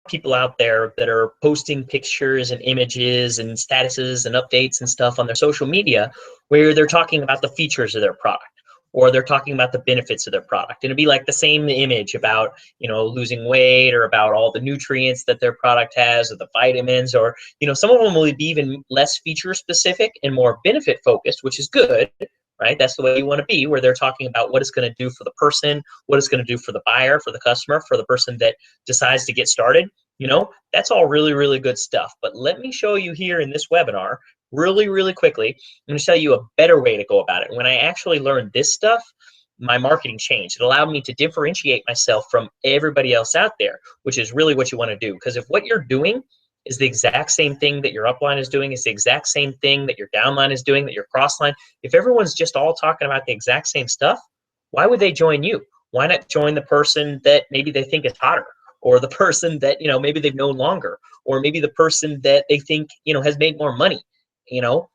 people out there that are posting pictures and images and statuses and updates and stuff on their social media where they're talking about the features of their product, or they're talking about the benefits of their product. And it'd be like the same image about, losing weight, or about all the nutrients that their product has, or the vitamins, or, some of them will be even less feature specific and more benefit focused, which is good, right? That's the way you want to be, where they're talking about what it's going to do for the person, what it's going to do for the buyer, for the customer, for the person that decides to get started. That's all really, really good stuff. But let me show you here in this webinar really, really quickly. I'm going to show you a better way to go about it. When I actually learned this stuff, my marketing changed. It allowed me to differentiate myself from everybody else out there, which is really what you want to do. Because if what you're doing is the exact same thing that your upline is doing, is the exact same thing that your downline is doing, that your crossline, if everyone's just all talking about the exact same stuff, why would they join you? Why not join the person that maybe they think is hotter, or the person that, maybe they've known longer, or maybe the person that they think, has made more money?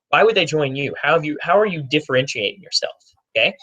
Why would they join you? How are you differentiating yourself? Okay.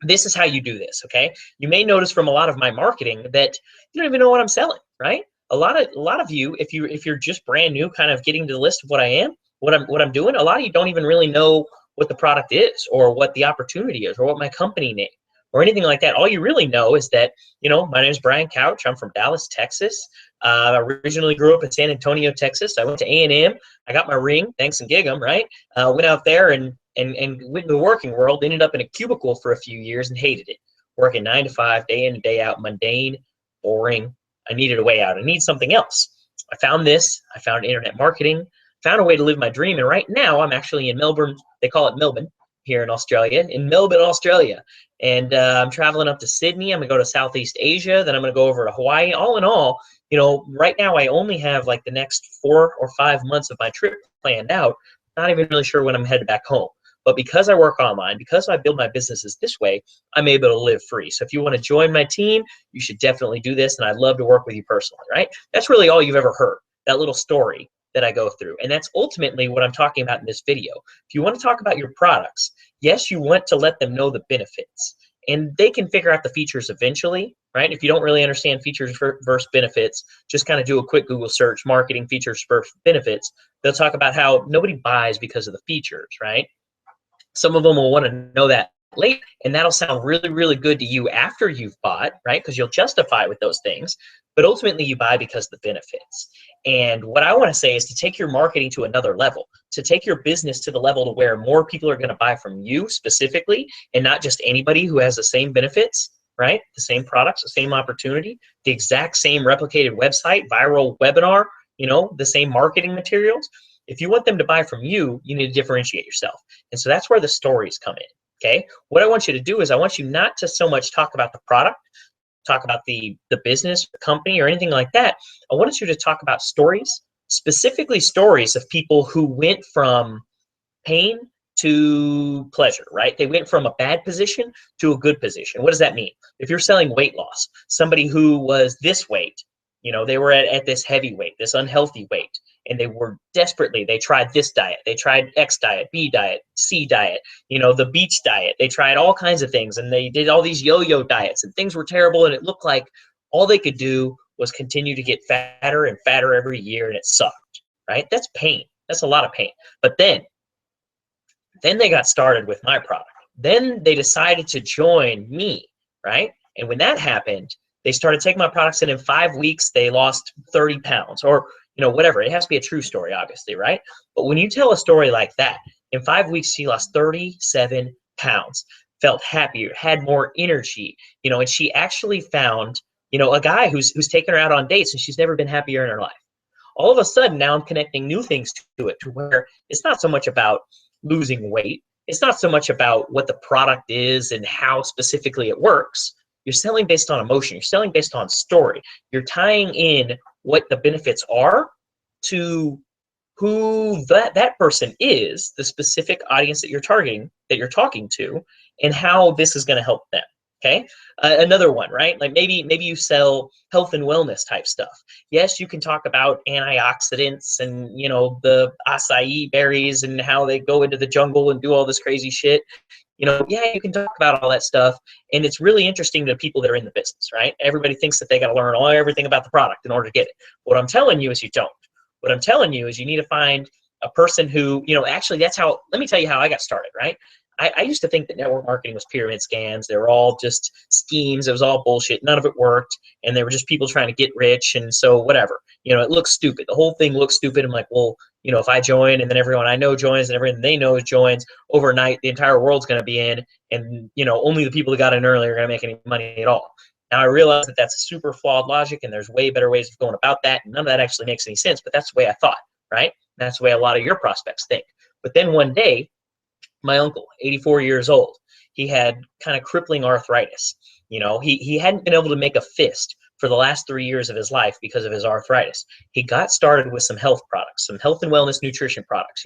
This is how you do this. Okay. You may notice from a lot of my marketing that you don't even know what I'm selling, right? A lot of you, if you're just brand new, kind of getting to the list of what I'm doing, a lot of you don't even really know what the product is, or what the opportunity is, or what my company name, or anything like that. All you really know is that, my name is Brian Couch. I'm from Dallas, Texas. I originally grew up in San Antonio, Texas. I went to A&M. I got my ring, thanks and gig 'em, right? Went out there and went into the working world, ended up in a cubicle for a few years and hated it. Working 9 to 5, day in and day out, mundane, boring. I needed a way out. I need something else. I found this. I found internet marketing, found a way to live my dream. And right now I'm actually in Melbourne. They call it Melbourne here in Australia, in Melbourne, Australia. And I'm traveling up to Sydney. I'm going to go to Southeast Asia. Then I'm going to go over to Hawaii. All in all, right now I only have like the next 4 or 5 months of my trip planned out. Not even really sure when I'm headed back home. But because I work online, because I build my businesses this way, I'm able to live free. So if you want to join my team, you should definitely do this. And I'd love to work with you personally, right? That's really all you've ever heard, that little story that I go through. And that's ultimately what I'm talking about in this video. If you want to talk about your products, yes, you want to let them know the benefits. And they can figure out the features eventually, right? If you don't really understand features versus benefits, just kind of do a quick Google search, marketing features versus benefits. They'll talk about how nobody buys because of the features, right? Some of them will want to know that later, and that'll sound really, really good to you after you've bought, right? Because you'll justify with those things. But ultimately, you buy because of the benefits. And what I want to say is to take your marketing to another level, to take your business to the level to where more people are going to buy from you specifically, and not just anybody who has the same benefits, right? The same products, the same opportunity, the exact same replicated website, viral webinar, the same marketing materials. If you want them to buy from you, you need to differentiate yourself. And so that's where the stories come in, okay? What I want you to do is I want you not to so much talk about the product, talk about the business, the company, or anything like that. I want you to talk about stories, specifically stories of people who went from pain to pleasure, right? They went from a bad position to a good position. What does that mean? If you're selling weight loss, somebody who was this weight, they were at this heavy weight, this unhealthy weight, and they tried this diet, they tried X diet, B diet, C diet, the beach diet, they tried all kinds of things, and they did all these yo-yo diets, and things were terrible, and it looked like all they could do was continue to get fatter and fatter every year, and it sucked, right? That's pain. That's a lot of pain. But then they got started with my product. Then they decided to join me, right? And when that happened, they started taking my products, and in 5 weeks, they lost 30 pounds, or whatever. It has to be a true story, obviously, right? But when you tell a story like that, in 5 weeks, she lost 37 pounds, felt happier, had more energy, and she actually found, a guy who's taken her out on dates, and she's never been happier in her life. All of a sudden, now I'm connecting new things to it, to where it's not so much about losing weight. It's not so much about what the product is and how specifically it works. You're selling based on emotion. You're selling based on story. You're tying in what the benefits are to who that person is, the specific audience that you're targeting, that you're talking to, and how this is going to help them. Okay. Another one, right? Like maybe you sell health and wellness type stuff. Yes, you can talk about antioxidants and the acai berries and how they go into the jungle and do all this crazy shit. Yeah, you can talk about all that stuff, and it's really interesting to people that are in the business, right? Everybody thinks that they got to learn everything about the product in order to get it. What I'm telling you is you don't. What I'm telling you is you need to find a person who, actually let me tell you how I got started, right? I used to think that network marketing was pyramid scams. They were all just schemes. It was all bullshit. None of it worked. And they were just people trying to get rich. And so whatever, it looks stupid. The whole thing looks stupid. I'm like, well, if I join and then everyone I know joins and everyone they know joins, overnight, the entire world's going to be in. And, only the people that got in early are going to make any money at all. Now, I realize that that's a super flawed logic and there's way better ways of going about that. And none of that actually makes any sense, but that's the way I thought, right? That's the way a lot of your prospects think. But then one day, my uncle, 84 years old, he had kind of crippling arthritis. He hadn't been able to make a fist for the last 3 years of his life because of his arthritis. He got started with some health products, some health and wellness nutrition products.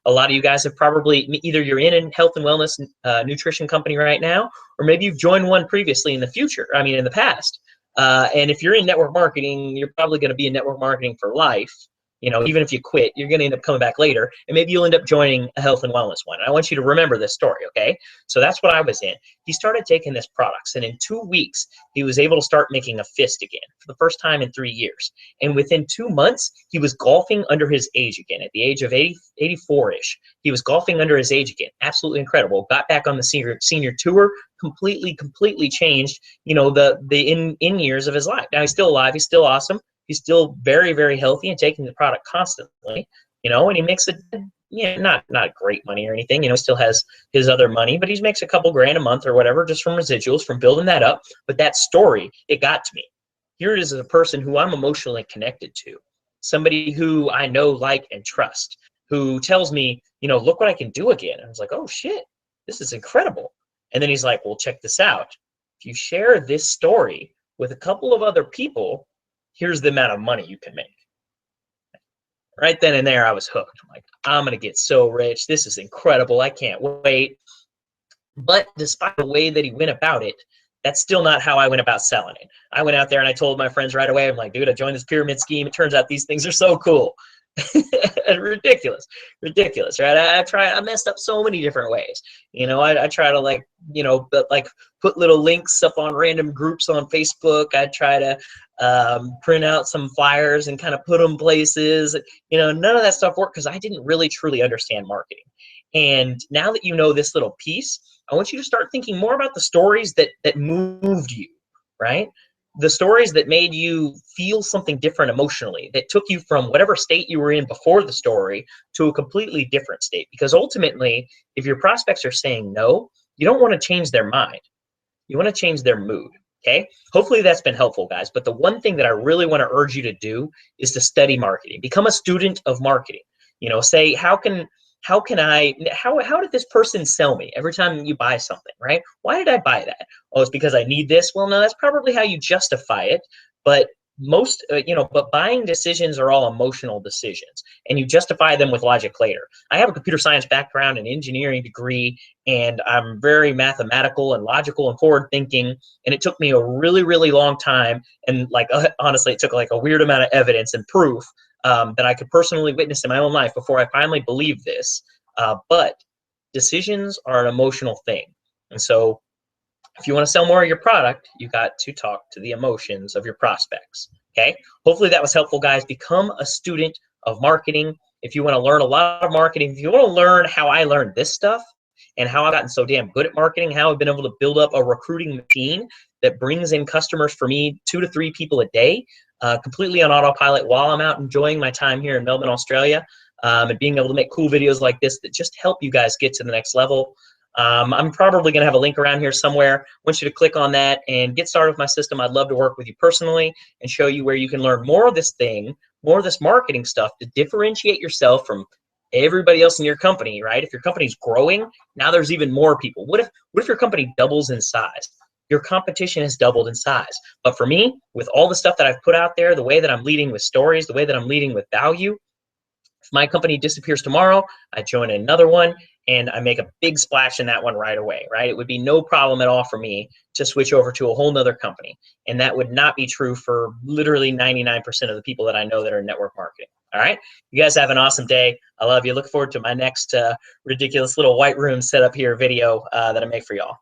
A lot of you guys have probably, either you're in a health and wellness nutrition company right now, or maybe you've joined one previously in the past. And if you're in network marketing, you're probably going to be in network marketing for life. Even if you quit, you're going to end up coming back later, and maybe you'll end up joining a health and wellness one. And I want you to remember this story, okay? So that's what I was in. He started taking this products, and in 2 weeks, he was able to start making a fist again for the first time in 3 years. And within 2 months, he was golfing under his age again. At the age of 84-ish, he was golfing under his age again. Absolutely incredible. Got back on the senior tour, completely changed, the in years of his life. Now he's still alive. He's still awesome. He's still very healthy and taking the product constantly, and he makes it, not great money or anything. He still has his other money, but he makes a couple grand a month or whatever just from residuals, from building that up. But that story, it got to me. Here it is as a person who I'm emotionally connected to, somebody who I know, like, and trust, who tells me, look what I can do again. And I was like, oh shit, this is incredible. And then he's like, well, check this out. If you share this story with a couple of other people, here's the amount of money you can make. Right then and there, I was hooked. I'm like, I'm going to get so rich. This is incredible. I can't wait. But despite the way that he went about it, that's still not how I went about selling it. I went out there and I told my friends right away, I'm like, dude, I joined this pyramid scheme. It turns out these things are so cool. ridiculous, right? I messed up so many different ways. I try to put little links up on random groups on Facebook. I try to print out some flyers and kind of put them places. None of that stuff worked because I didn't really truly understand marketing. And now that you know this little piece, I want you to start thinking more about the stories that moved you, right? The stories that made you feel something different emotionally, that took you from whatever state you were in before the story to a completely different state. Because ultimately, if your prospects are saying no, you don't want to change their mind. You want to change their mood, okay? Hopefully that's been helpful, guys. But the one thing that I really want to urge you to do is to study marketing. Become a student of marketing. Say, how did this person sell me every time you buy something, right? Why did I buy that? Oh, it's because I need this. Well, no, that's probably how you justify it. But but buying decisions are all emotional decisions, and you justify them with logic later. I have a computer science background and engineering degree, and I'm very mathematical and logical and forward thinking. And it took me a really long time, and honestly, it took a weird amount of evidence and proof that I could personally witness in my own life before I finally believed this. But decisions are an emotional thing. And so if you want to sell more of your product, you got to talk to the emotions of your prospects. Okay? Hopefully that was helpful, guys. Become a student of marketing. If you want to learn a lot of marketing, if you want to learn how I learned this stuff and how I've gotten so damn good at marketing, how I've been able to build up a recruiting machine that brings in customers for me 2 to 3 people a day, completely on autopilot while I'm out enjoying my time here in Melbourne, Australia, and being able to make cool videos like this that just help you guys get to the next level. I'm probably going to have a link around here somewhere. I want you to click on that and get started with my system. I'd love to work with you personally and show you where you can learn more of this thing, more of this marketing stuff to differentiate yourself from everybody else in your company, right? If your company's growing, now there's even more people. What if your company doubles in size? Your competition has doubled in size. But for me, with all the stuff that I've put out there, the way that I'm leading with stories, the way that I'm leading with value, if my company disappears tomorrow, I join another one, and I make a big splash in that one right away, right? It would be no problem at all for me to switch over to a whole nother company. And that would not be true for literally 99% of the people that I know that are in network marketing. All right. You guys have an awesome day. I love you. Look forward to my next ridiculous little white room setup here video that I make for y'all.